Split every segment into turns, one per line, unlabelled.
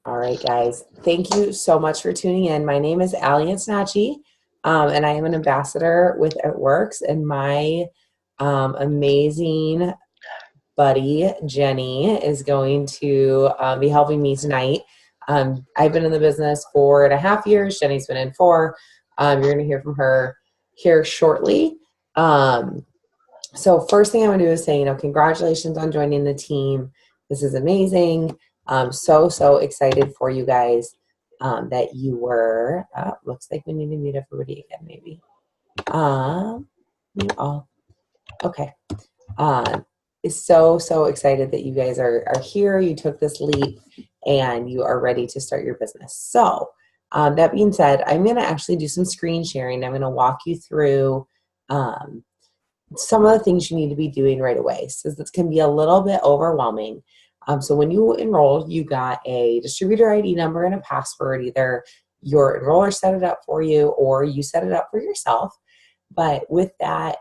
All right, guys. Thank you so much for tuning in. My name is Allie Ansnachi, and I am an ambassador with It Works. And my amazing buddy, Jenny, is going to be helping me tonight. I've been in the business 4.5 years. Jenny's been in 4. You're going to hear from her here shortly. So first thing I'm going to do is say, congratulations on joining the team. This is amazing. I'm so excited for you guys that you were. Looks like we need to mute everybody again, maybe. Mute all. Okay. Is so excited that you guys are here. You took this leap and you are ready to start your business. So that being said, I'm going to actually do some screen sharing. I'm going to walk you through some of the things you need to be doing right away. So this can be a little bit overwhelming. So when you enroll, you got a distributor ID number and a password. Either your enroller set it up for you or you set it up for yourself. But with that,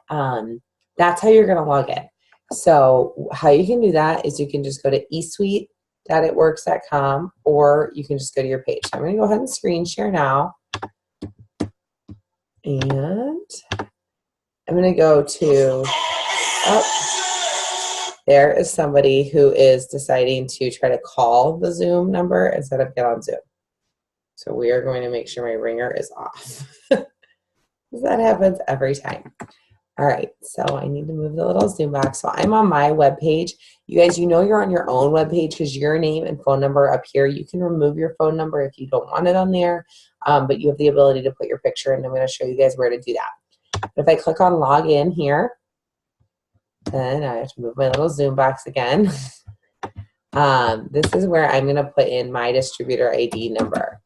that's how you're going to log in. So how you can do that is you can just go to esuite.itworks.com or you can just go to your page. I'm going to go ahead and screen share now. And I'm going to go to, there is somebody who is deciding to try to call the Zoom number instead of get on Zoom. So we are going to make sure my ringer is off. That happens every time. All right, so I need to move the little Zoom box. So I'm on my web page. You guys, you're on your own web page because your name and phone number up here. You can remove your phone number if you don't want it on there, but you have the ability to put your picture, and I'm going to show you guys where to do that. If I click on log in here, then I have to move my little Zoom box again. This is where I'm going to put in my distributor ID number.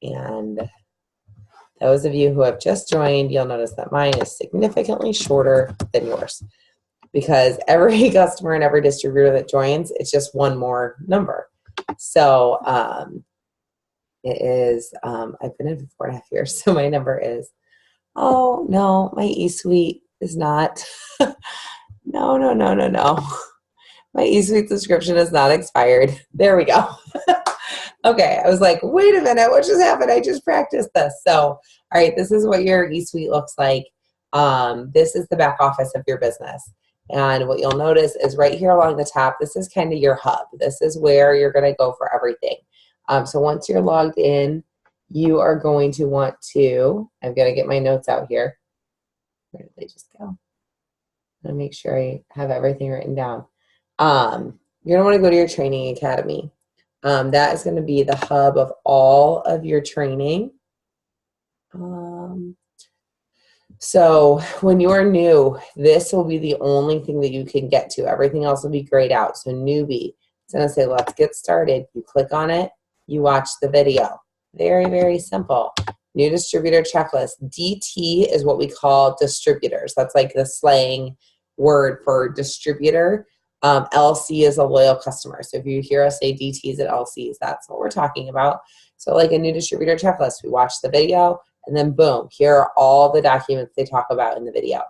And those of you who have just joined, you'll notice that mine is significantly shorter than yours because every customer and every distributor that joins, it's just one more number. So it is, I've been in for 4.5 years, so my number is, oh, no, my eSuite is not, no. My eSuite subscription is not expired. There we go. Okay, I was like, wait a minute, what just happened? I just practiced this. So, all right, this is what your eSuite looks like. This is the back office of your business. And what you'll notice is right here along the top, this is kind of your hub. This is where you're going to go for everything. So once you're logged in, you are going to want to, I've got to get my notes out here. Where did they just go? I'm going to make sure I have everything written down. You're going to want to go to your training academy. That is going to be the hub of all of your training. So when you are new, this will be the only thing that you can get to. Everything else will be grayed out. So newbie, it's going to say, let's get started. You click on it, you watch the video. Very simple. New distributor checklist. DT is what we call distributors. That's like the slang word for distributor. LC is a loyal customer. So if you hear us say DTs and LCs, that's what we're talking about. So like a new distributor checklist, we watch the video and then boom, here are all the documents they talk about in the video.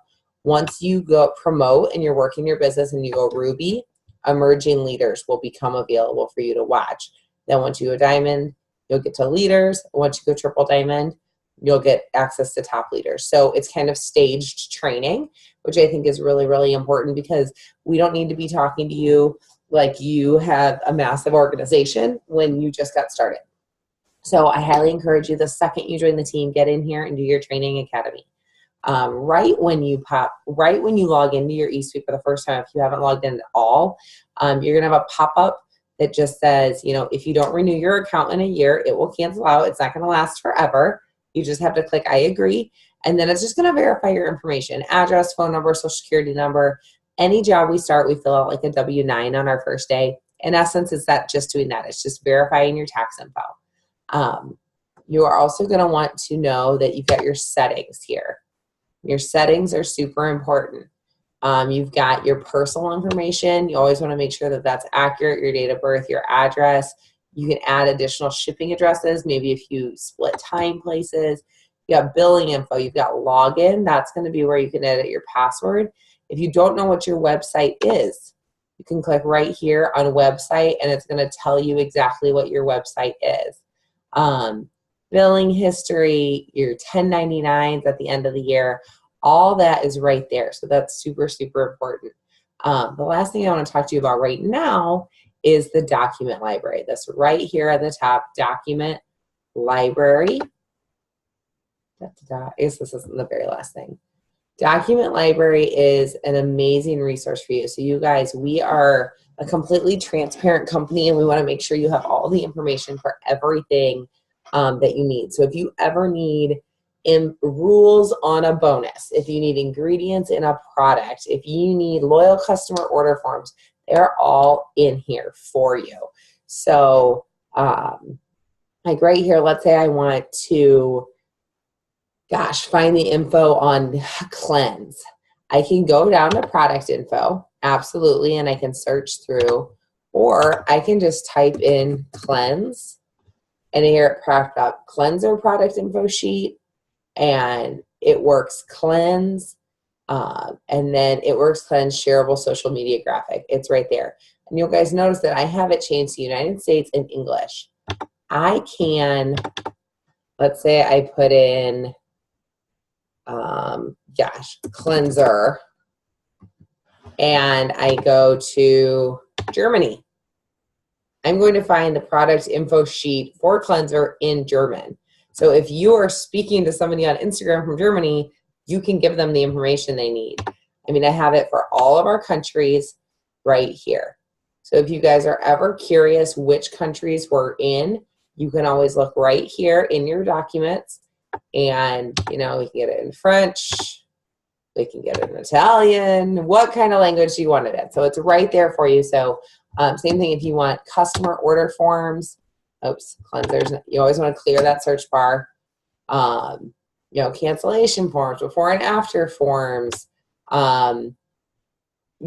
Once you go promote and you're working your business and you go Ruby, emerging leaders will become available for you to watch. Then once you go diamond, you'll get to leaders. Once you go triple diamond, you'll get access to top leaders. So it's kind of staged training, which I think is really important because we don't need to be talking to you like you have a massive organization when you just got started. So I highly encourage you, the second you join the team, get in here and do your training academy. Right when you log into your eSuite for the first time, if you haven't logged in at all, you're gonna have a pop-up that just says, if you don't renew your account in a year, it will cancel out. It's not gonna last forever. You just have to click I agree, and then it's just going to verify your information, address, phone number, social security number. Any job we start, we fill out like a W-9 on our first day. In essence, it's just doing that. It's just verifying your tax info. You are also going to want to know that you've got your settings here. Your settings are super important. You've got your personal information. You always want to make sure that that's accurate, your date of birth, your address. You can add additional shipping addresses, maybe if you split time places. You got billing info, you've got login. That's going to be where you can edit your password. If you don't know what your website is, You can click right here on website, and it's going to tell you exactly what your website is. Billing history, your 1099s at the end of the year, all that is right there. So that's super, super important. The last thing I want to talk to you about right now is the document library. That's right here at the top, document library. I guess this isn't the very last thing. Document library is an amazing resource for you. So you guys, we are a completely transparent company, and we want to make sure you have all the information for everything that you need. So if you ever need rules on a bonus, if you need ingredients in a product, if you need loyal customer order forms, they're all in here for you. So like right here, let's say I want to, find the info on cleanse. I can go down to product info, absolutely, and I can search through, or I can just type in cleanse, and here it popped up cleanser product info sheet, and it works cleanse, and then it works cleanse shareable social media graphic. It's right there. And you guys notice that I have it changed to United States and English. I can, let's say I put in, cleanser, and I go to Germany. I'm going to find the product info sheet for cleanser in German. So if you are speaking to somebody on Instagram from Germany, you can give them the information they need. I mean, I have it for all of our countries right here. So if you guys are ever curious which countries we're in, you can always look right here in your documents, and we can get it in French, we can get it in Italian, what kind of language do you want it in. So it's right there for you. So same thing if you want customer order forms, cleansers, you always want to clear that search bar. Cancellation forms, before and after forms,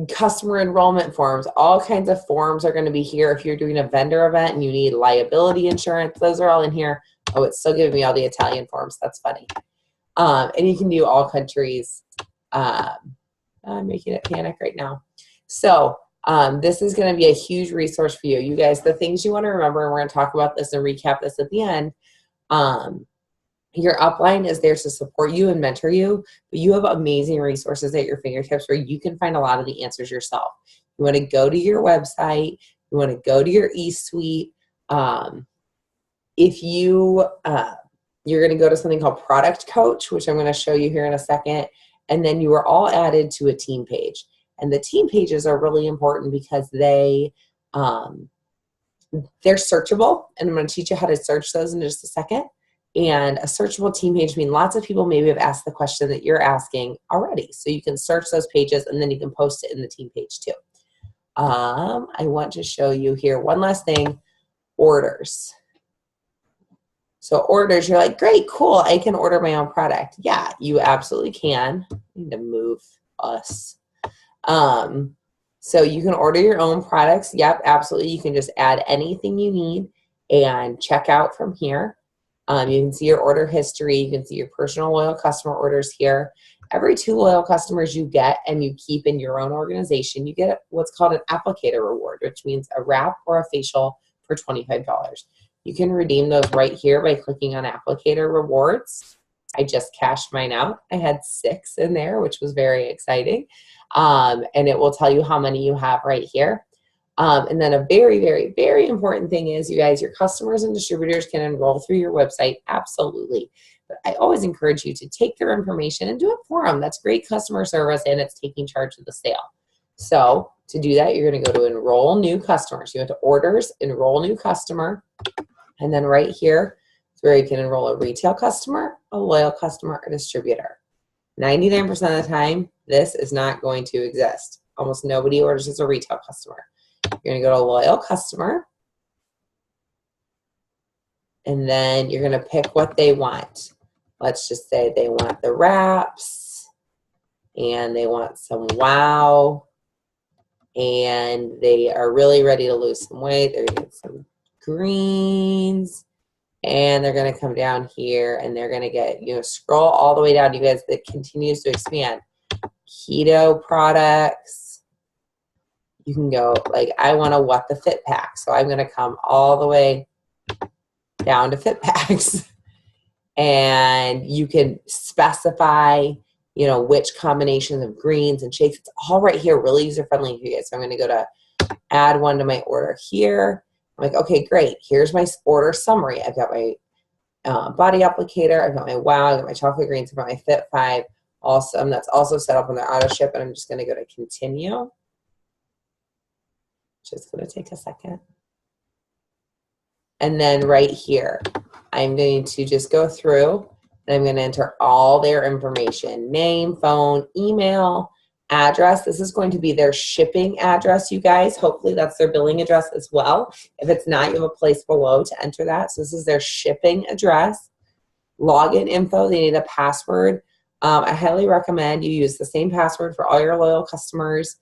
customer enrollment forms, all kinds of forms are going to be here. If you're doing a vendor event and you need liability insurance, those are all in here. Oh, it's still giving me all the Italian forms. That's funny. And you can do all countries. I'm making it panic right now. So this is going to be a huge resource for you. You guys, the things you want to remember, and we're going to talk about this and recap this at the end. Your upline is there to support you and mentor you, but you have amazing resources at your fingertips where you can find a lot of the answers yourself. You want to go to your website. You want to go to your eSuite. If you're going to go to something called Product Coach, which I'm going to show you here in a second, and then you are all added to a team page. And the team pages are really important because they're searchable, and I'm going to teach you how to search those in just a second. And a searchable team page means lots of people maybe have asked the question that you're asking already. So you can search those pages, and then you can post it in the team page too. I want to show you here one last thing, orders. So orders, you're like, great, cool, I can order my own product. Yeah, you absolutely can. I need to move us. So you can order your own products. Yep, absolutely. You can just add anything you need and check out from here. You can see your order history. You can see your personal loyal customer orders here. Every 2 loyal customers you get and you keep in your own organization, you get what's called an applicator reward, which means a wrap or a facial for $25. You can redeem those right here by clicking on applicator rewards. I just cashed mine out. I had 6 in there, which was very exciting. And it will tell you how many you have right here. And then a very, very, very important thing is, you guys, your customers and distributors can enroll through your website. Absolutely. But I always encourage you to take their information and do it for them. That's great customer service, and it's taking charge of the sale. So to do that, you're going to go to enroll new customers. You go to orders, enroll new customer. And then right here is where you can enroll a retail customer, a loyal customer, a distributor. 99% of the time, this is not going to exist. Almost nobody orders as a retail customer. You're going to go to loyal customer, and then you're going to pick what they want. Let's just say they want the wraps, and they want some wow, and they are really ready to lose some weight. They're going to get some greens, and they're going to come down here, and they're going to get, scroll all the way down, you guys, that continues to expand. Keto products. you can go like, I want a what the fit pack. So I'm going to come all the way down to fit packs. And you can specify, you know, which combinations of greens and shakes. It's all right here, really user-friendly for you guys. So I'm going to go to add one to my order here. I'm like, okay, great. Here's my order summary. I've got my body applicator. I've got my wow. I've got my chocolate greens. I've got my Fit 5. Awesome. That's also set up on their auto ship. And I'm just going to go to continue. Just going to take a second. And then right here, I'm going to just go through and I'm going to enter all their information, name, phone, email, address. This is going to be their shipping address, you guys. Hopefully that's their billing address as well. If it's not, you have a place below to enter that. So this is their shipping address. Login info, they need a password. I highly recommend you use the same password for all your loyal customers.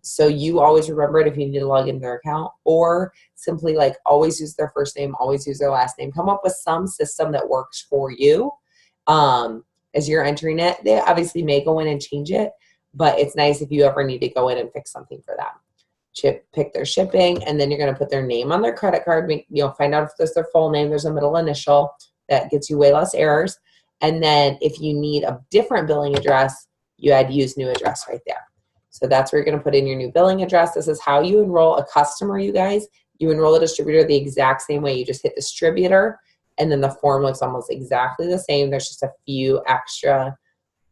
So you always remember it if you need to log into their account, or simply like always use their first name, always use their last name. Come up with some system that works for you as you're entering it. They obviously may go in and change it, but it's nice if you ever need to go in and fix something for them. Pick their shipping, and then you're going to put their name on their credit card. Find out if there's their full name, there's a middle initial. That gets you way less errors. And then if you need a different billing address, you add use new address right there. So that's where you're going to put in your new billing address. This is how you enroll a customer, you guys. You enroll a distributor the exact same way. You just hit distributor, and then the form looks almost exactly the same. There's just a few extra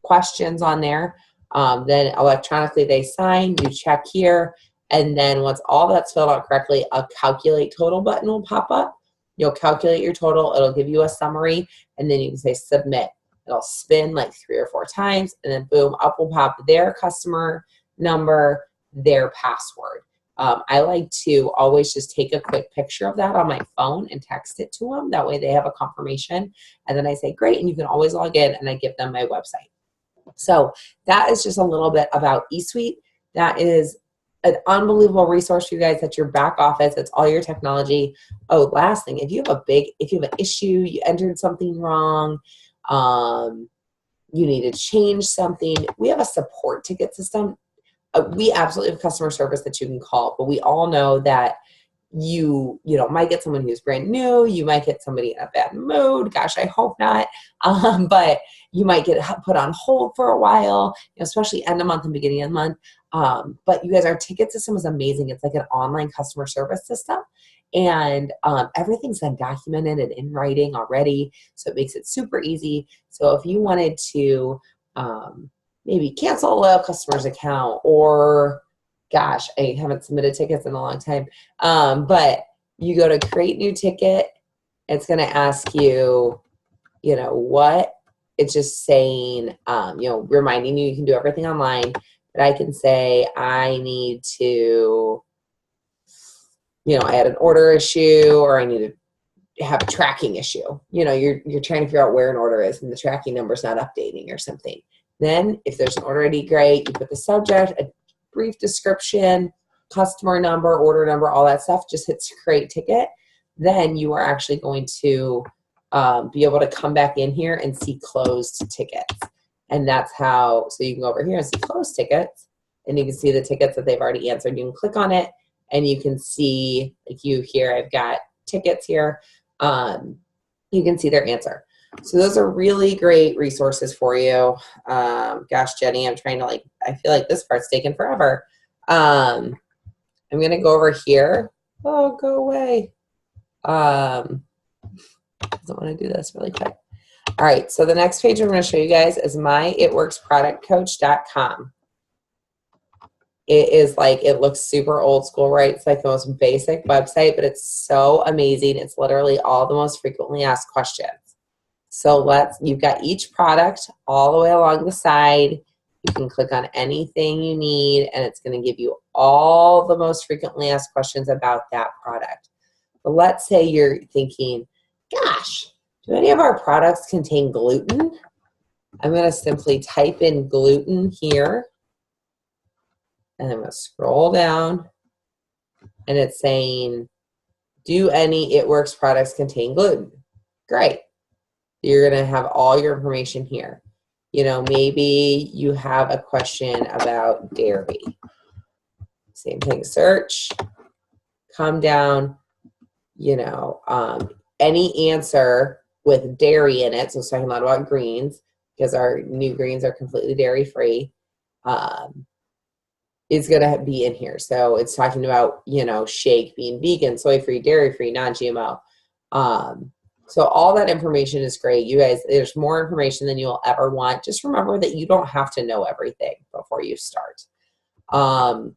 questions on there. Then electronically they sign, you check here, and then once all that's filled out correctly, a calculate total button will pop up. You'll calculate your total. It'll give you a summary, and then you can say submit. It'll spin like 3 or 4 times, and then boom, up will pop their customer number, their password. I like to always just take a quick picture of that on my phone and text it to them. That way they have a confirmation. And then I say, great, and you can always log in, and I give them my website. So that is just a little bit about eSuite. That is an unbelievable resource for you guys. That's your back office. It's all your technology. Oh, last thing, if you have an issue, you entered something wrong, you need to change something, we have a support ticket system. We absolutely have customer service that you can call, but we all know that you might get someone who's brand new, you might get somebody in a bad mood, gosh, I hope not, but you might get put on hold for a while, especially end of month and beginning of the month. But you guys, our ticket system is amazing. It's like an online customer service system, and everything's then documented and in writing already, so it makes it super easy. So if you wanted to maybe cancel a loyal customer's account, or gosh, I haven't submitted tickets in a long time, but you go to create new ticket, it's going to ask you, what, it's just saying, reminding you can do everything online, but I can say I need to, I had an order issue, or I need to have a tracking issue. You're trying to figure out where an order is and the tracking number is not updating or something. Then if there's an order ID, great, you put the subject, a brief description, customer number, order number, all that stuff, just hit create ticket. Then you are actually going to be able to come back in here and see closed tickets. And that's how, so you can go over here and see closed tickets, and you can see the tickets that they've already answered. You can click on it, and you can see, like here, I've got tickets here. You can see their answer. So those are really great resources for you. Gosh, Jenny, I'm trying to I feel like this part's taking forever. I'm going to go over here. Oh, go away. Doesn't want to do this really quick. All right, so the next page I'm going to show you guys is myitworksproductcoach.com. It looks super old school, right? It's like the most basic website, but it's so amazing. It's literally all the most frequently asked questions. So you've got each product all the way along the side. You can click on anything you need, and it's going to give you all the most frequently asked questions about that product. But let's say you're thinking, gosh, do any of our products contain gluten? I'm going to simply type in gluten here, and I'm going to scroll down, and it's saying, do any It Works products contain gluten? Great. You're going to have all your information here. Maybe you have a question about dairy. Same thing, search, come down, any answer with dairy in it. So it's talking a lot about greens because our new greens are completely dairy free. Is going to be in here. So it's talking about, shake being vegan, soy free, dairy free, non-GMO. So all that information is great. You guys, there's more information than you'll ever want. Just remember that you don't have to know everything before you start. All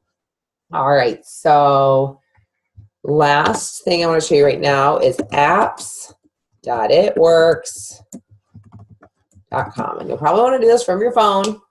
right. So last thing I want to show you right now is apps.itworks.com. And you'll probably want to do this from your phone,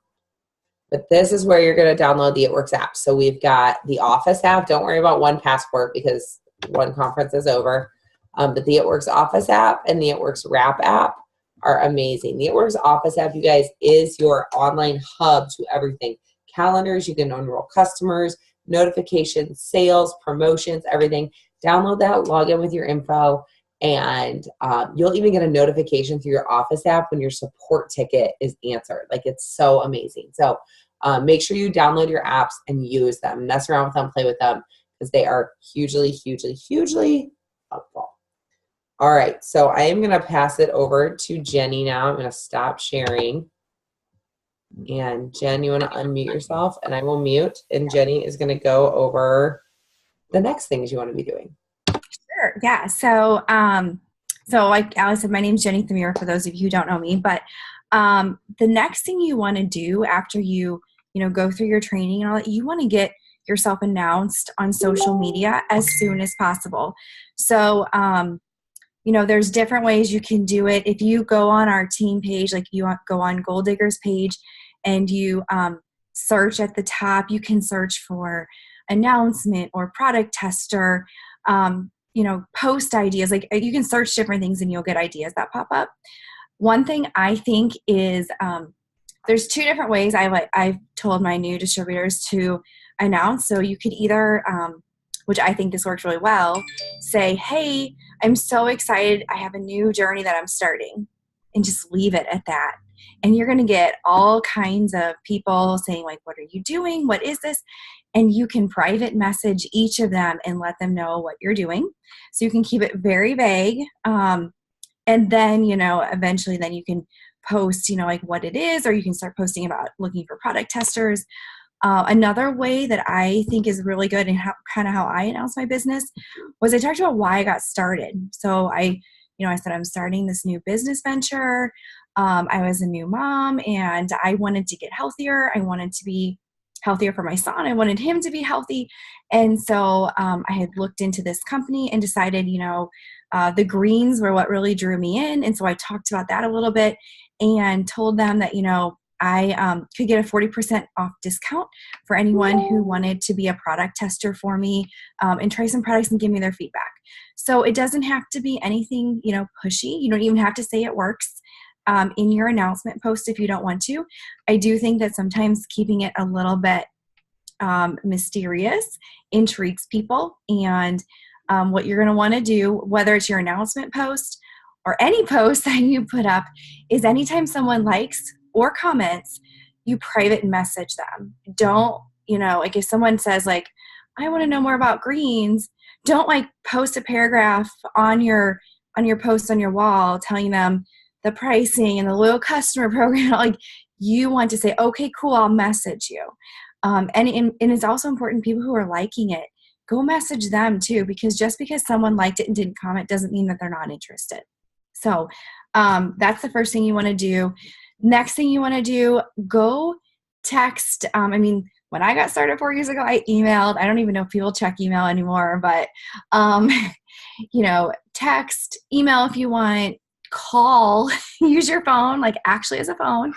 but this is where you're going to download the It Works app. So we've got the Office app. Don't worry about One Passport because one conference is over. But the It Works Office app and the It Works Wrap app are amazing. The It Works Office app, you guys, is your online hub to everything. Calendars, you can enroll customers, notifications, sales, promotions, everything. Download that, log in with your info, and you'll even get a notification through your Office app when your support ticket is answered. Like, it's so amazing. So make sure you download your apps and use them. Mess around with them, play with them, because they are hugely, hugely, hugely helpful. All right, so I am going to pass it over to Jenny now. I'm going to stop sharing. And Jen, you want to unmute yourself, and I will mute. And Jenny is going to go over the next things you want to be doing.
Sure. Yeah. So like Alice said, my name is Jenny Thamira, for those of you who don't know me. But the next thing you want to do after you go through your training and all that, you want to get yourself announced on social media as soon as possible. So there's different ways you can do it. If you go on our team page, like you go on Goal Diggers page, and you search at the top, you can search for announcement or product tester, post ideas. Like, you can search different things and you'll get ideas that pop up. One thing I think is there's two different ways I've told my new distributors to announce. So you could either, which I think this works really well, say, hey, I'm so excited. I have a new journey that I'm starting, and just leave it at that. And you're going to get all kinds of people saying, like, what are you doing? What is this? And you can private message each of them and let them know what you're doing. So you can keep it very vague. And then, eventually then you can post, like what it is, or you can start posting about looking for product testers. Another way that I think is really good, and kind of how I announced my business, was I talked about why I got started. So I said I'm starting this new business venture. I was a new mom, and I wanted to get healthier. I wanted to be healthier for my son. I wanted him to be healthy. And so I had looked into this company and decided, the greens were what really drew me in. And so I talked about that a little bit and told them that, I could get a 40% off discount for anyone who wanted to be a product tester for me and try some products and give me their feedback. So it doesn't have to be anything, pushy. You don't even have to say it works in your announcement post if you don't want to. I do think that sometimes keeping it a little bit mysterious intrigues people. And what you're going to want to do, whether it's your announcement post or any post that you put up, is anytime someone likes or comments, you private message them. Don't, like if someone says like, I want to know more about greens, don't like post a paragraph on your post on your wall telling them the pricing and the loyal customer program. Like, you want to say, okay, cool, I'll message you. And it's also important, people who are liking it, go message them too, because just because someone liked it and didn't comment doesn't mean that they're not interested. So that's the first thing you want to do. Next thing you want to do, go text. When I got started 4 years ago, I emailed. I don't even know if people check email anymore, but, text, email if you want, call, use your phone, like actually as a phone,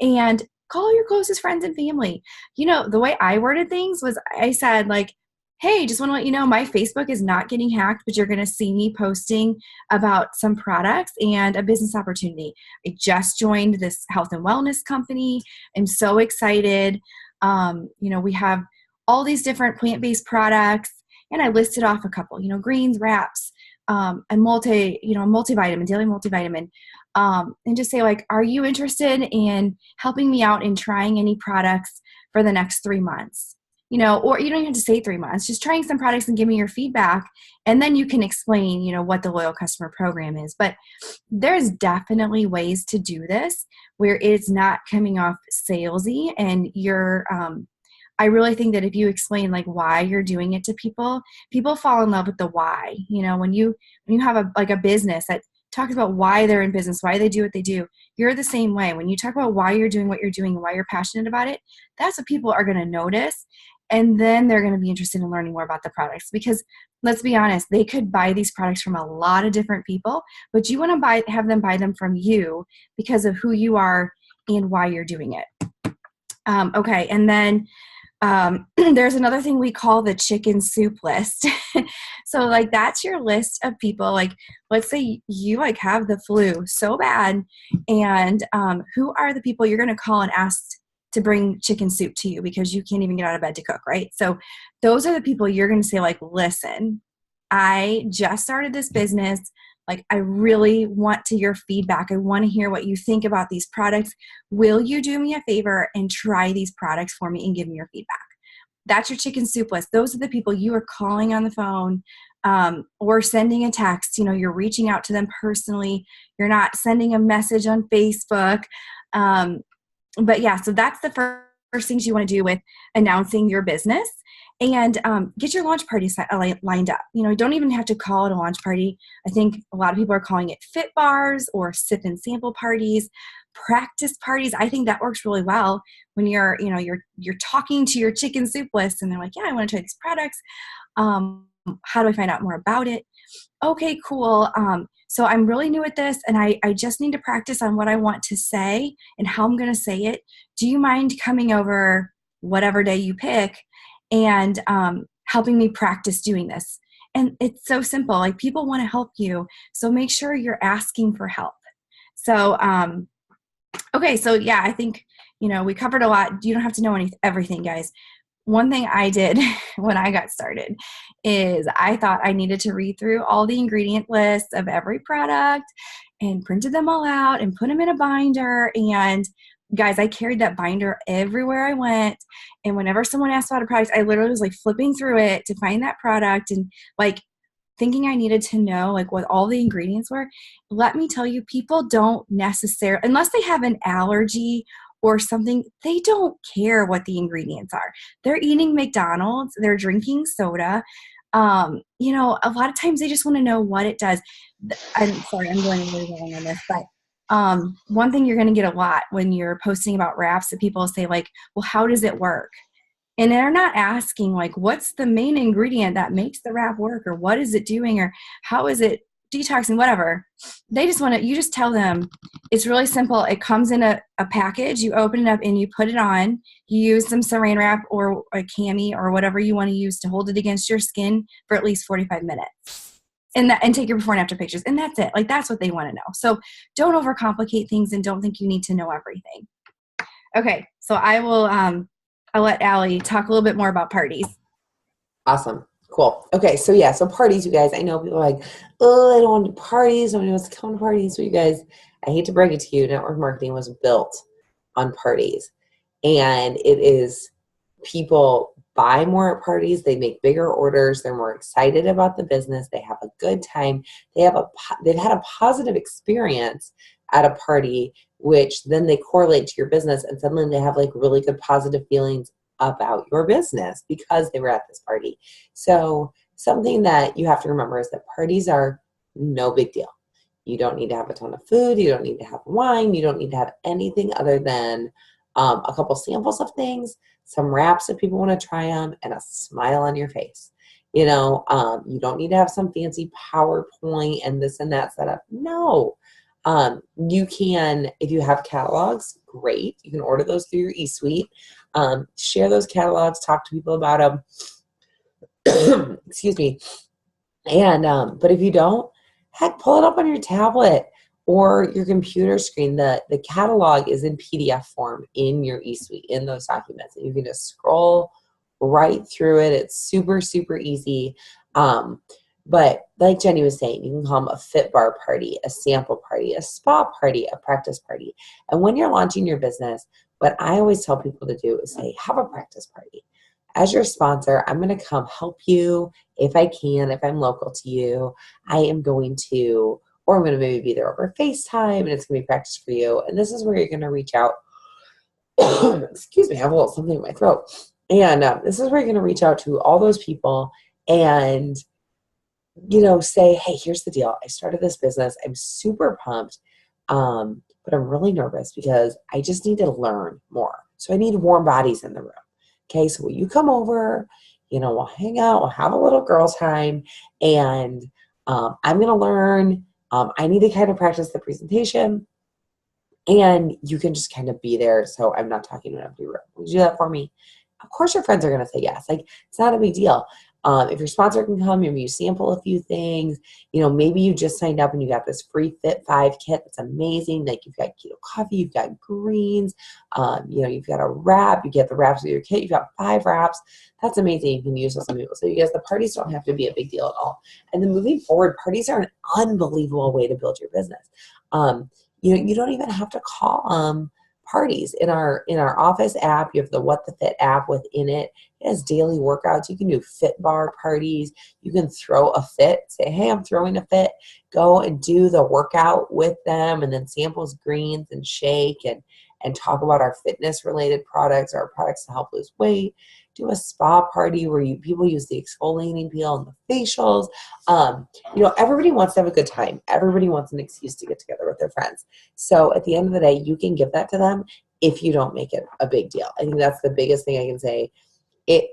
and call your closest friends and family. The way I worded things was I said like, hey, just want to let you know my Facebook is not getting hacked, but you're going to see me posting about some products and a business opportunity. I just joined this health and wellness company. I'm so excited. We have all these different plant-based products, and I listed off a couple, greens, wraps, a multivitamin, daily multivitamin, and just say like, are you interested in helping me out in trying any products for the next 3 months? or you don't even have to say 3 months, just trying some products and give me your feedback. And then you can explain, what the loyal customer program is. But there's definitely ways to do this where it's not coming off salesy, and I really think that if you explain like why you're doing it to people, people fall in love with the why. When you have a business that talks about why they're in business, why they do what they do, you're the same way. When you talk about why you're doing what you're doing and why you're passionate about it, that's what people are going to notice. And then they're going to be interested in learning more about the products, because let's be honest, they could buy these products from a lot of different people, but you want to have them buy them from you because of who you are and why you're doing it. Okay. And then there's another thing we call the chicken soup list. So like, that's your list of people. Like, let's say you like have the flu so bad, and who are the people you're going to call and ask to bring chicken soup to you because you can't even get out of bed to cook, right? So those are the people you're going to say like, listen, I just started this business. Like, I really want to hear feedback. I want to hear what you think about these products. Will you do me a favor and try these products for me and give me your feedback? That's your chicken soup list. Those are the people you are calling on the phone, or sending a text. You're reaching out to them personally. You're not sending a message on Facebook. But yeah, so that's the first things you want to do with announcing your business. And get your launch party lined up. You don't even have to call it a launch party. I think a lot of people are calling it fit bars or sip and sample parties, practice parties. I think that works really well when you're talking to your chicken soup list and they're like, yeah, I want to try these products. How do I find out more about it? Okay, cool. So I'm really new at this, and I just need to practice on what I want to say and how I'm going to say it. Do you mind coming over whatever day you pick and helping me practice doing this? And it's so simple. Like, people want to help you, so make sure you're asking for help. So, okay, so yeah, I think we covered a lot. You don't have to know everything, guys. One thing I did when I got started is I thought I needed to read through all the ingredient lists of every product and printed them all out and put them in a binder. And guys, I carried that binder everywhere I went. And whenever someone asked about a product, I literally was like flipping through it to find that product and like thinking I needed to know like what all the ingredients were. Let me tell you, people don't necessarily, unless they have an allergy or something, they don't care what the ingredients are. They're eating McDonald's, they're drinking soda. A lot of times they just want to know what it does. I'm sorry, I'm going really long on this, but one thing you're going to get a lot when you're posting about wraps, that people say like, well, how does it work? And they're not asking like, what's the main ingredient that makes the wrap work, or what is it doing, or how is it detoxing, whatever. They just want to, you just tell them it's really simple. It comes in a package, you open it up and you put it on, you use some saran wrap or a cami or whatever you want to use to hold it against your skin for at least 45 minutes. And take your before and after pictures. And that's it. Like, that's what they want to know. So don't overcomplicate things and don't think you need to know everything. Okay. So I'll let Allie talk a little bit more about parties.
Awesome. Cool. Okay. So yeah, so parties, you guys, I know people are like, oh, I don't want to do parties. Nobody wants to come to parties. So you guys, I hate to break it to you, network marketing was built on parties. And it is, people buy more at parties. They make bigger orders. They're more excited about the business. They have a good time. They've had a positive experience at a party, which then they correlate to your business, and suddenly they have like really good positive feelings about your business because they were at this party. So something that you have to remember is that parties are no big deal. You don't need to have a ton of food. You don't need to have wine. You don't need to have anything other than a couple samples of things, some wraps if people want to try them, and a smile on your face. You don't need to have some fancy PowerPoint and this and that setup. No. You can, if you have catalogs, great. You can order those through your esuite. Share those catalogs, talk to people about them. Excuse me. And, but if you don't, heck, pull it up on your tablet or your computer screen. The catalog is in PDF form in your esuite, in those documents. And you can just scroll right through it. It's super, super easy. But like Jenny was saying, you can call them a fit bar party, a sample party, a spa party, a practice party. And when you're launching your business, what I always tell people to do is say, have a practice party. as your sponsor, I'm going to come help you if I can, if I'm local to you. I am going to, or I'm going to maybe be there over FaceTime and it's going to be practice for you. And this is where you're going to reach out. Excuse me, I have a little something in my throat. And this is where you're going to reach out to all those people and, say, hey, here's the deal. I started this business. I'm super pumped, but I'm really nervous because I just need to learn more. So I need warm bodies in the room. Okay, so will you come over? We'll hang out, we'll have a little girl time, and I'm going to learn. I need to kind of practice the presentation, and you can just kind of be there so I'm not talking to an empty room. Will you do that for me? Of course your friends are going to say yes. Like, it's not a big deal. If your sponsor can come, maybe you sample a few things. Maybe you just signed up and you got this free Fit 5 kit. That's amazing. Like, you've got keto coffee, you've got greens, you've got a wrap. You get the wraps with your kit. You've got 5 wraps. That's amazing. You can use those on people. So you guys, the parties don't have to be a big deal at all. And then moving forward, parties are an unbelievable way to build your business. You don't even have to call parties. In our office app, you have the What the Fit app within it. It has daily workouts. You can do fit bar parties. You can throw a fit. Say, hey, I'm throwing a fit. Go and do the workout with them, and then samples greens and shake and talk about our fitness related products, our products to help lose weight. Do a spa party where people use the exfoliating peel and the facials. Everybody wants to have a good time. Everybody wants an excuse to get together with their friends. So at the end of the day, you can give that to them if you don't make it a big deal. I think that's the biggest thing I can say.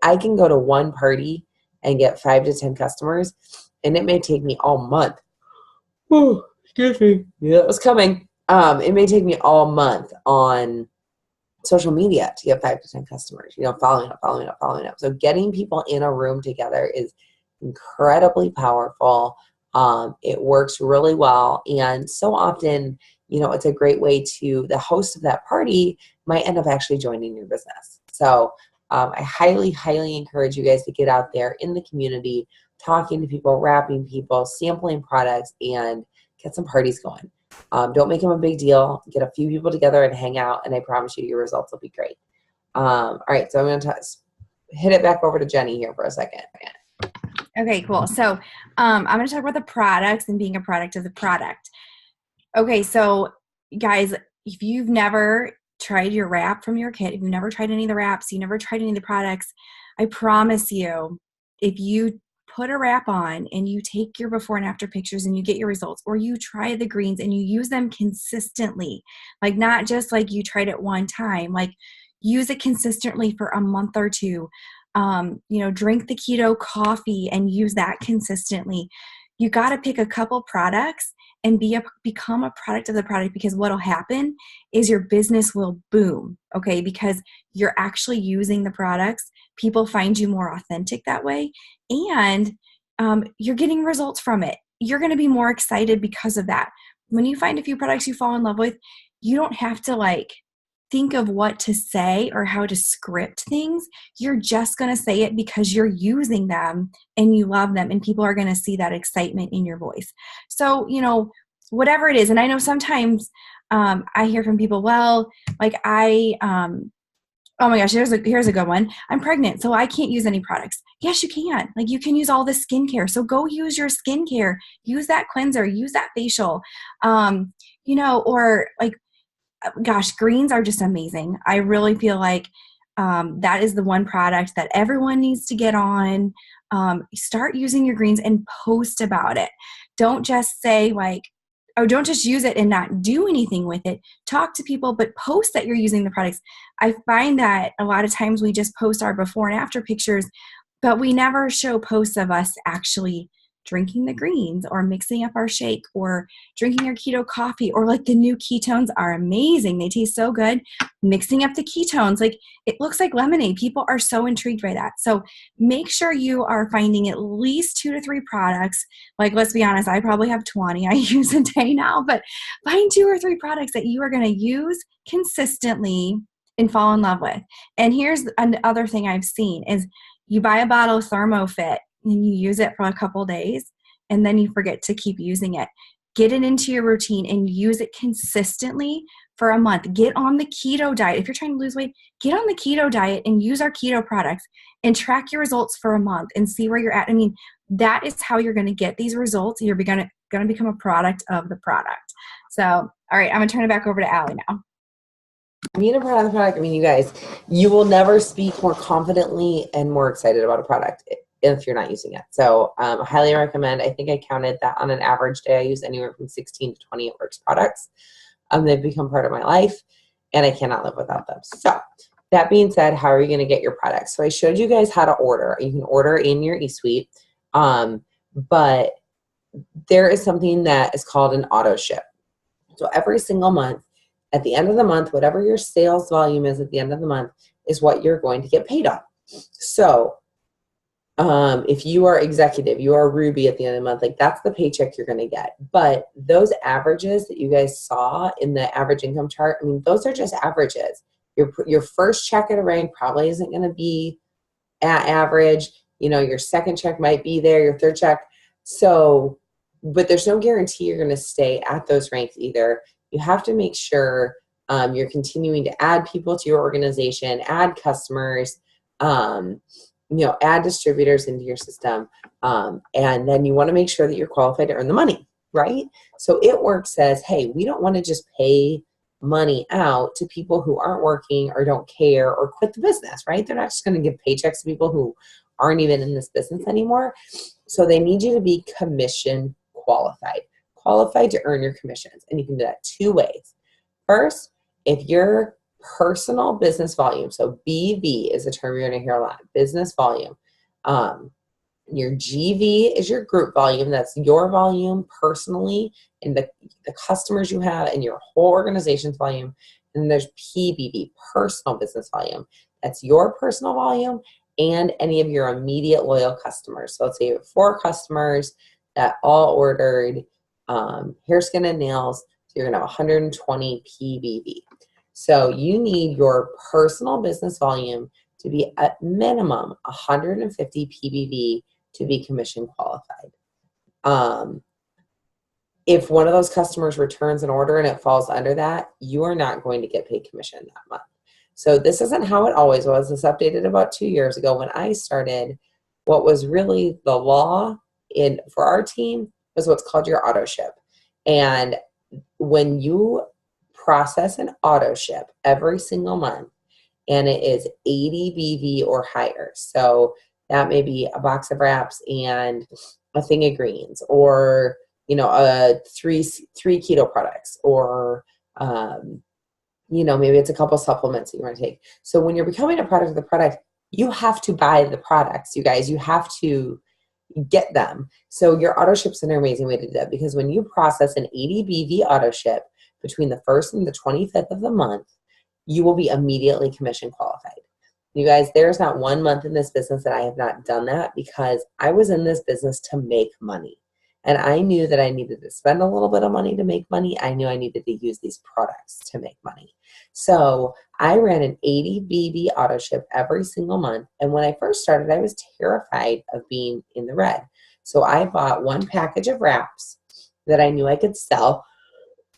I can go to one party and get 5 to 10 customers, and it may take me all month. Oh, excuse me. Yeah, it was coming. It may take me all month on social media to get 5 to 10 customers, following up. So getting people in a room together is incredibly powerful. It works really well. And so often, it's a great way the host of that party might end up actually joining your business. So I highly, highly encourage you guys to get out there in the community, talking to people, wrapping people, sampling products, and get some parties going. Don't make them a big deal. Get a few people together and hang out, and I promise you your results will be great. All right, so I'm going to hit it back over to Jenny here for a second.
Okay, cool. So I'm going to talk about the products and being a product of the product. Okay, so guys, if you've never tried your wrap from your kit, if you've never tried any of the wraps, you never tried any of the products, I promise you, if you put a wrap on and you take your before and after pictures and you get your results, or you try the greens and you use them consistently, like not just like you tried it one time, like use it consistently for a month or two. Drink the keto coffee and use that consistently. You got to pick a couple products and become a product of the product, because what'll happen is your business will boom, okay? Because you're actually using the products. People find you more authentic that way, and you're getting results from it. You're going to be more excited because of that. When you find a few products you fall in love with, you don't have to think of what to say or how to script things. You're just going to say it because you're using them and you love them, and people are going to see that excitement in your voice. So, whatever it is. And I know sometimes I hear from people, oh my gosh, here's a good one. I'm pregnant, so I can't use any products. Yes, you can. You can use all the skincare. So go use your skincare. Use that cleanser. Use that facial. Gosh, greens are just amazing. I really feel like that is the one product that everyone needs to get on. Start using your greens and post about it. Don't just say don't just use it and not do anything with it. Talk to people, but post that you're using the products. I find that a lot of times we just post our before and after pictures, but we never show posts of us actually drinking the greens or mixing up our shake or drinking our keto coffee, or the new ketones are amazing. They taste so good. Mixing up the ketones, it looks like lemonade. People are so intrigued by that. So make sure you are finding at least 2 to 3 products. Let's be honest, I probably have 20 I use a day now, but find 2 or 3 products that you are going to use consistently and fall in love with. And here's another thing I've seen is you buy a bottle of ThermoFit and you use it for a couple days, and then you forget to keep using it. Get it into your routine and use it consistently for a month. Get on the keto diet. If you're trying to lose weight, get on the keto diet and use our keto products and track your results for a month and see where you're at. I mean, that is how you're going to get these results. You're going to become a product of the product. So, all right, I'm going to turn it back over to Allie now.
Being a part of the product, I mean, you guys, you will never speak more confidently and more excited about a product if you're not using it. So I highly recommend. I think I counted that on an average day I use anywhere from 16 to 20 It Works products. They've become part of my life, and I cannot live without them. So that being said, how are you going to get your products? So I showed you guys how to order. You can order in your eSuite, but there is something that is called an auto ship. So every single month, at the end of the month, whatever your sales volume is at the end of the month is what you're going to get paid on. So if you are executive, you are Ruby at the end of the month, like that's the paycheck you're going to get. But those averages that you guys saw in the average income chart, I mean, those are just averages. Your first check at a rank probably isn't going to be at average. You know, your second check might be there, your third check. So, but there's no guarantee you're going to stay at those ranks either. You have to make sure you're continuing to add people to your organization, add customers, add distributors into your system. And then you want to make sure that you're qualified to earn the money, right? So It Works says, hey, we don't want to just pay money out to people who aren't working or don't care or quit the business, right? They're not just going to give paychecks to people who aren't even in this business anymore. So they need you to be commission qualified to earn your commissions. And you can do that two ways. First, if your personal business volume, so BV is a term you're going to hear a lot, business volume. Your GV is your group volume. That's your volume personally and the customers you have and your whole organization's volume. And then there's PBV, personal business volume. That's your personal volume and any of your immediate loyal customers. So let's say you have 4 customers that all ordered hair, skin, and nails. So you're going to have 120 PBV. So you need your personal business volume to be at minimum 150 PBV to be commission qualified. If one of those customers returns an order and it falls under that, you are not going to get paid commission that month. So this isn't how it always was. This updated about 2 years ago when I started. What was really the law for our team was what's called your auto ship. And when you process an auto ship every single month, and it is 80 BV or higher. So that may be a box of wraps and a thing of greens, or three keto products, or maybe it's a couple supplements that you want to take. So when you're becoming a product of the product, you have to buy the products, you guys. You have to get them. So your auto ship's an amazing way to do that, because when you process an 80 BV auto ship between the 1st and the 25th of the month, you will be immediately commission qualified. You guys, there's not one month in this business that I have not done that, because I was in this business to make money. And I knew that I needed to spend a little bit of money to make money. I knew I needed to use these products to make money. So I ran an 80 BV auto ship every single month. And when I first started, I was terrified of being in the red. So I bought one package of wraps that I knew I could sell.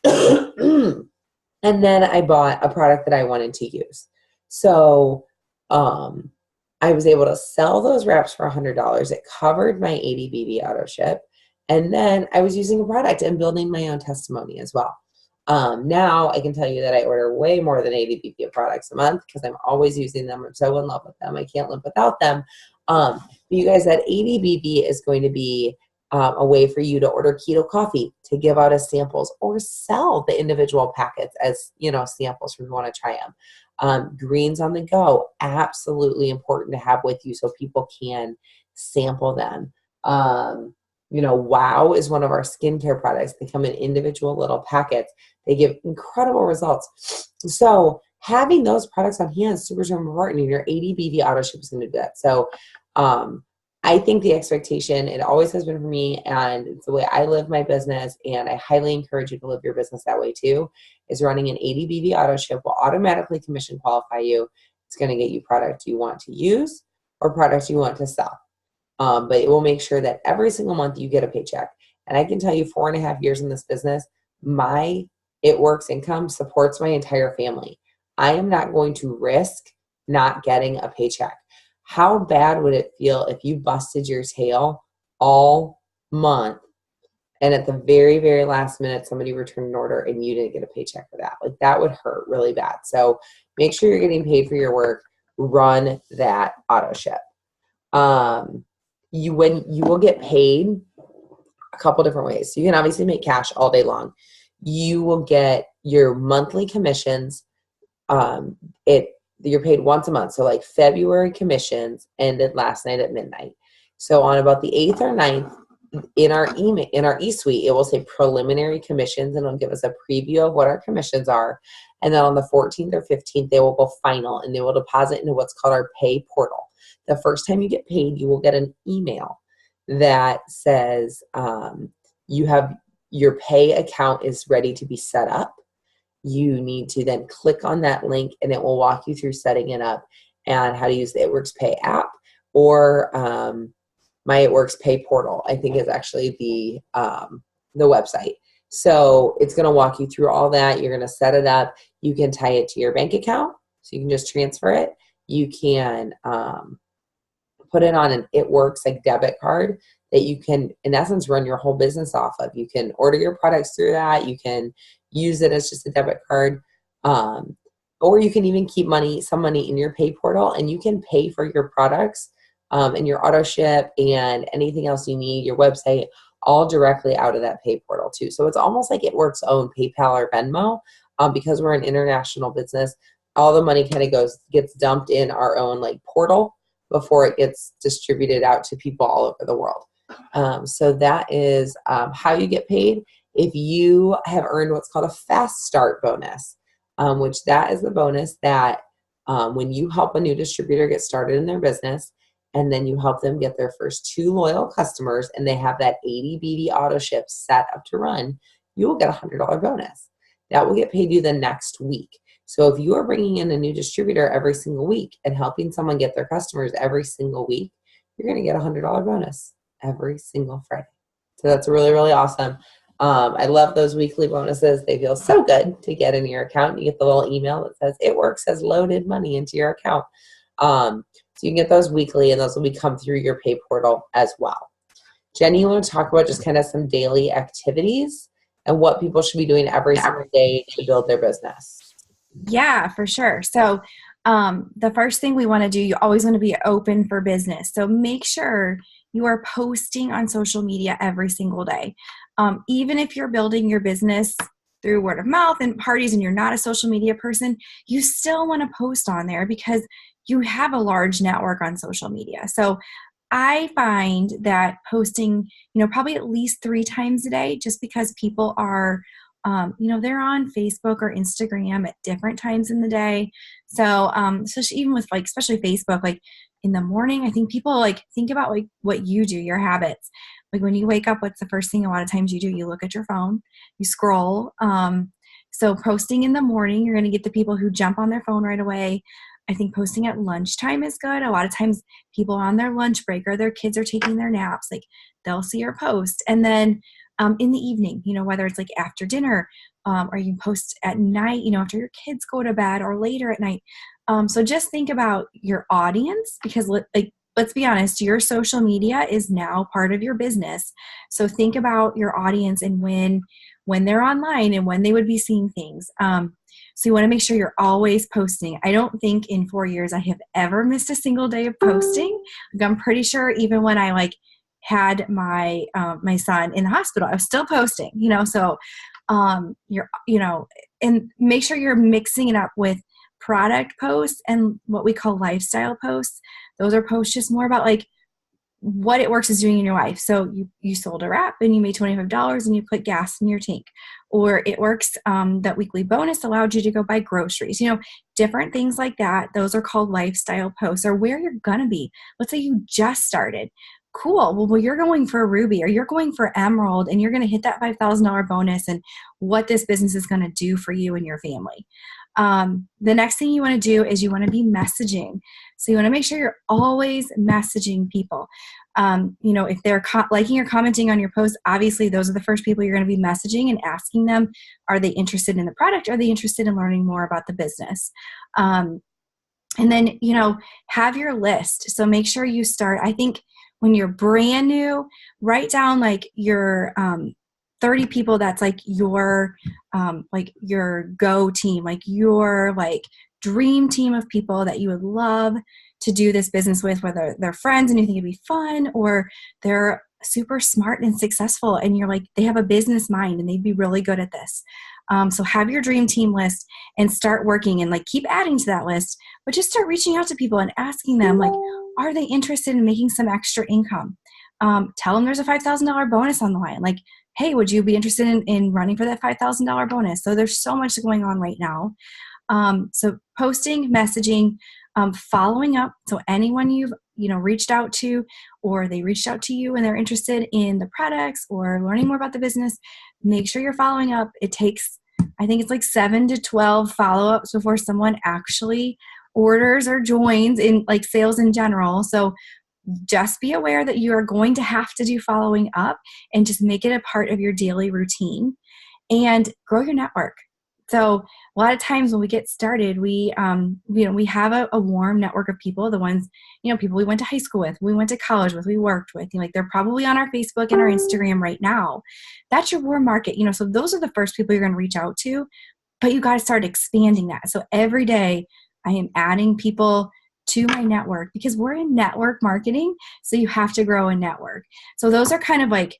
And then I bought a product that I wanted to use. So I was able to sell those wraps for $100. It covered my 80 BV auto ship. And then I was using a product and building my own testimony as well. Now I can tell you that I order way more than 80 BV of products a month, because I'm always using them. I'm so in love with them. I can't live without them. But you guys, that 80 BV is going to be a way for you to order keto coffee to give out as samples, or sell the individual packets as samples if you want to try them. Greens on the go, absolutely important to have with you so people can sample them. Wow is one of our skincare products. They come in individual little packets. They give incredible results. So having those products on hand is super, super important, and your 80 BV auto ship is going to do that. So I think the expectation, it always has been for me, and it's the way I live my business, and I highly encourage you to live your business that way too, is running an 80 BV auto ship will automatically commission qualify you. It's going to get you product you want to use or products you want to sell. But it will make sure that every single month you get a paycheck. And I can tell you, 4.5 years in this business, my It Works income supports my entire family. I am not going to risk not getting a paycheck. How bad would it feel if you busted your tail all month and at the very, very last minute somebody returned an order and you didn't get a paycheck for that? Like, that would hurt really bad. So make sure you're getting paid for your work. Run that auto ship. You will get paid a couple different ways. So you can obviously make cash all day long. You will get your monthly commissions. You're paid once a month. So like February commissions ended last night at midnight. So on about the 8th or 9th, in our email, in our eSuite, it will say preliminary commissions, and it'll give us a preview of what our commissions are. And then on the 14th or 15th, they will go final, and they will deposit into what's called our pay portal. The first time you get paid, you will get an email that says you have your pay account is ready to be set up. You need to then click on that link, and it will walk you through setting it up and how to use the It Works Pay app, or my It Works Pay portal, I think, is actually the website. So it's going to walk you through all that. You're going to set it up. You can tie it to your bank account, so you can just transfer it. You can put it on an It Works like debit card that you can, in essence, run your whole business off of. You can order your products through that. You can use it as just a debit card. Or you can even keep some money in your pay portal, and you can pay for your products and your auto ship and anything else you need, your website, all directly out of that pay portal too. So it's almost like It Works' own PayPal or Venmo. Because we're an international business, all the money kind of gets dumped in our own like portal before it gets distributed out to people all over the world. So that is how you get paid. If you have earned what's called a fast start bonus, which that is the bonus that when you help a new distributor get started in their business, and then you help them get their first 2 loyal customers, and they have that 80 BD auto ship set up to run, you will get a $100 bonus. That will get paid you the next week. So if you are bringing in a new distributor every single week and helping someone get their customers every single week, you're going to get a $100 bonus every single Friday. So that's really, really awesome. I love those weekly bonuses. They feel so good to get in your account. You get the little email that says It Works has loaded money into your account. So you can get those weekly, and those will come through your pay portal as well. Jenny, you want to talk about just kind of some daily activities and what people should be doing every single day to build their business?
Yeah, for sure. So the first thing we want to do, you always want to be open for business. So make sure you are posting on social media every single day. Even if you're building your business through word of mouth and parties and you're not a social media person, you still want to post on there because you have a large network on social media. So I find that posting, probably at least 3 times a day, just because people are, they're on Facebook or Instagram at different times in the day. So, especially even with especially Facebook, in the morning, I think people think about what you do, your habits. Like when you wake up, what's the first thing a lot of times you do? You look at your phone, you scroll. So posting in the morning, you're going to get the people who jump on their phone right away. I think posting at lunchtime is good. A lot of times people are on their lunch break or their kids are taking their naps, they'll see your post. And then in the evening, whether it's after dinner or you post at night, after your kids go to bed or later at night. So just think about your audience, because let's be honest, your social media is now part of your business. So think about your audience and when they're online and when they would be seeing things. So you want to make sure you're always posting. I don't think in 4 years I have ever missed a single day of posting. I'm pretty sure even when I had my my son in the hospital, I was still posting. So you're and make sure you're mixing it up with product posts and what we call lifestyle posts. Those are posts just more about what It Works is doing in your life. So you sold a wrap and you made $25 and you put gas in your tank. Or It Works, that weekly bonus allowed you to go buy groceries. Different things like that. Those are called lifestyle posts, or where you're going to be. Let's say you just started. Cool. Well, you're going for a Ruby or you're going for Emerald and you're going to hit that $5,000 bonus and what this business is going to do for you and your family. The next thing you want to do is you want to be messaging. So you want to make sure you're always messaging people. If they're liking or commenting on your post, obviously those are the first people you're going to be messaging and asking them, are they interested in the product? Are they interested in learning more about the business? And then, have your list. So make sure you start, I think when you're brand new, write down like your 30 people that's like your go team, like your like dream team of people that you would love to do this business with, whether they're friends and you think it'd be fun, or they're super smart and successful and you're like, they have a business mind and they'd be really good at this. So have your dream team list and start working and like keep adding to that list, but just start reaching out to people and asking them like, are they interested in making some extra income? Tell them there's a $5,000 bonus on the line. Like, hey, would you be interested in running for that $5,000 bonus? So there's so much going on right now. So posting, messaging, following up. So anyone you've reached out to, or they reached out to you and they're interested in the products or learning more about the business, make sure you're following up. It takes, I think it's like 7 to 12 follow-ups before someone actually orders or joins in like sales in general. So just be aware that you are going to have to do following up and just make it a part of your daily routine and grow your network. So a lot of times when we get started, we have a warm network of people, the ones, people we went to high school with, we went to college with, we worked with, like they're probably on our Facebook and our Instagram right now. That's your warm market, so those are the first people you're going to reach out to, but you got to start expanding that. So every day I am adding people to my network because we're in network marketing. So you have to grow a network. So those are kind of like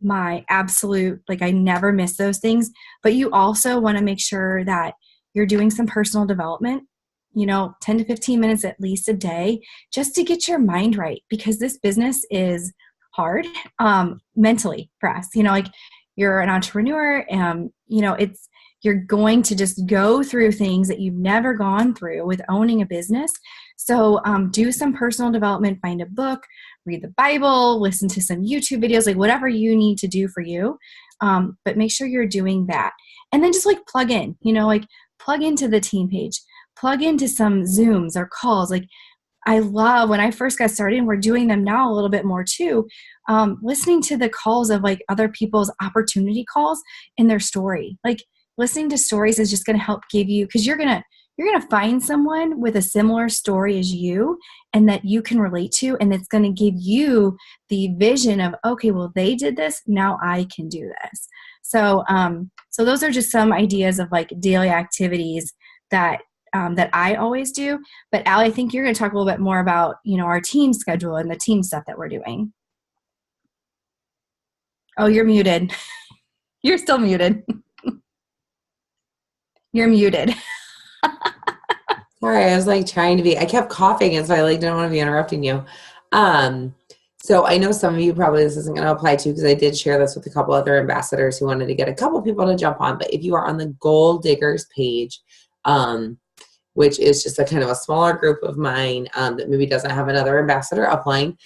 my absolute, like I never miss those things, but you also want to make sure that you're doing some personal development, 10 to 15 minutes at least a day, just to get your mind right, because this business is hard mentally for us. Like you're an entrepreneur, you're going to just go through things that you've never gone through with owning a business. So do some personal development, find a book, read the Bible, listen to some YouTube videos, like whatever you need to do for you. But make sure you're doing that. And then just like plug in, like plug into the team page, plug into some Zooms or calls. Like I love when I first got started, and we're doing them now a little bit more too, listening to the calls of like other people's opportunity calls and their story. Like listening to stories is just going to help give you, because you're going to find someone with a similar story as you and that you can relate to, and it's going to give you the vision of, okay, well, they did this, now I can do this. So so those are just some ideas of like daily activities that I always do. But Allie, I think you're going to talk a little bit more about, our team schedule and the team stuff that we're doing. Oh, you're muted. You're still muted. You're muted.
Sorry, I was like trying to be, I kept coughing and so I like didn't want to be interrupting you. So I know some of you probably this isn't going to apply to, because I did share this with a couple other ambassadors who wanted to get a couple people to jump on. But if you are on the Goal Diggers page, which is just a kind of a smaller group of mine that maybe doesn't have another ambassador upline,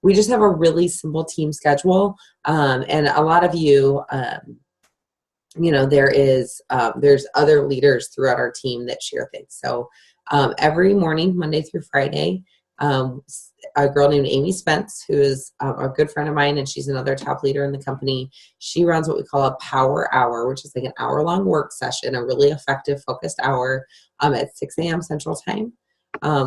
we just have a really simple team schedule. And a lot of you, there's other leaders throughout our team that share things. So every morning, Monday through Friday, a girl named Amy Spence, who is a good friend of mine, and she's another top leader in the company. She runs what we call a power hour, which is like an hour-long work session, a really effective, focused hour at 6 a.m. Central Time.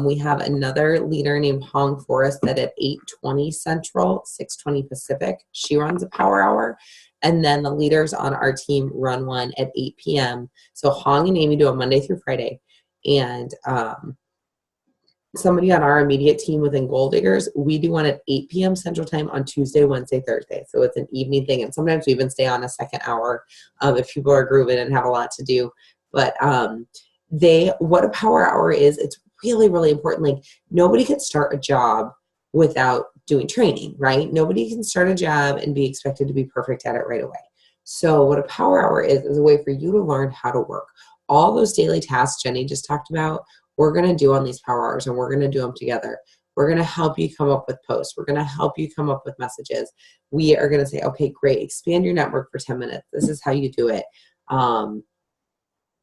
We have another leader named Hong Forrest that at 8:20 Central, 6:20 Pacific, she runs a power hour. And then the leaders on our team run one at 8 p.m. So Hong and Amy do a Monday through Friday. And somebody on our immediate team within Goal Diggers, we do one at 8 p.m. Central Time on Tuesday, Wednesday, Thursday. So it's an evening thing. And sometimes we even stay on a second hour if people are grooving and have a lot to do. But what a power hour is, it's really, really important. Like nobody can start a job without doing training, right? Nobody can start a job and be expected to be perfect at it right away. So what a power hour is a way for you to learn how to work. All those daily tasks Jenny just talked about, we're going to do on these power hours, and we're going to do them together. We're going to help you come up with posts. We're going to help you come up with messages. We are going to say, okay, great, expand your network for 10 minutes. This is how you do it.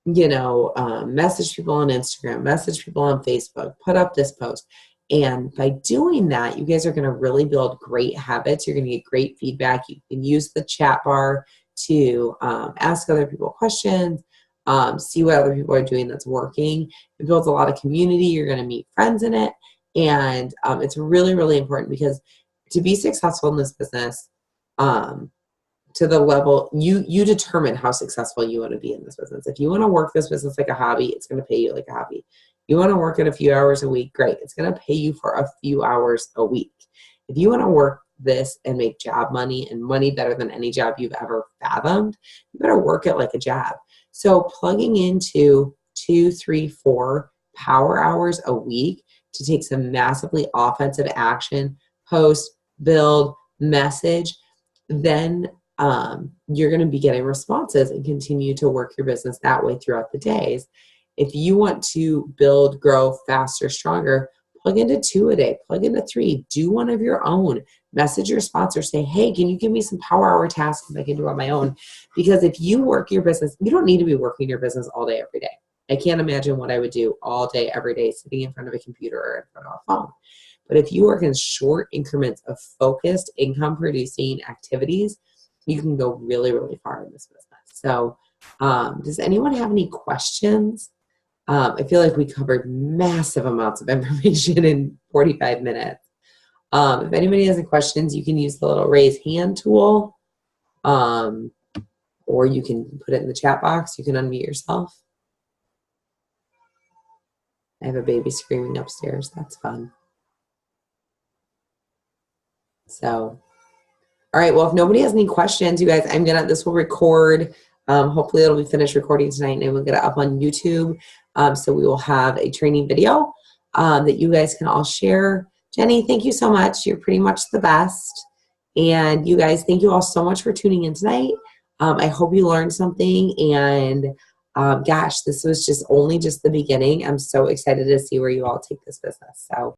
message people on Instagram, message people on Facebook, put up this post. And by doing that, you guys are going to really build great habits. You're going to get great feedback. You can use the chat bar to ask other people questions, see what other people are doing that's working. It builds a lot of community. You're going to meet friends in it. And it's really, really important because to be successful in this business, to the level you determine how successful you want to be in this business. If you want to work this business like a hobby, it's going to pay you like a hobby. You want to work it a few hours a week, great. It's going to pay you for a few hours a week. If you want to work this and make job money and money better than any job you've ever fathomed, you better work it like a job. So plugging into 2, 3, 4 power hours a week to take some massively offensive action, post, build, message, then you're going to be getting responses and continue to work your business that way throughout the days. If you want to build, grow faster, stronger, plug into 2 a day, plug into 3, do one of your own. Message your sponsor, say, hey, can you give me some power hour tasks I can do on my own? Because if you work your business, you don't need to be working your business all day, every day. I can't imagine what I would do all day, every day, sitting in front of a computer or in front of a phone. But if you work in short increments of focused income producing activities, you can go really, really far in this business. So does anyone have any questions? I feel like we covered massive amounts of information in 45 minutes. If anybody has any questions, you can use the little raise hand tool, or you can put it in the chat box. You can unmute yourself. I have a baby screaming upstairs. That's fun. So, all right. Well, if nobody has any questions, you guys, this will record. Hopefully it'll be finished recording tonight and we'll get it up on YouTube. So we will have a training video that you guys can all share. Jenny, thank you so much. You're pretty much the best. And you guys, thank you all so much for tuning in tonight. I hope you learned something. And gosh, this was only just the beginning. I'm so excited to see where you all take this business. So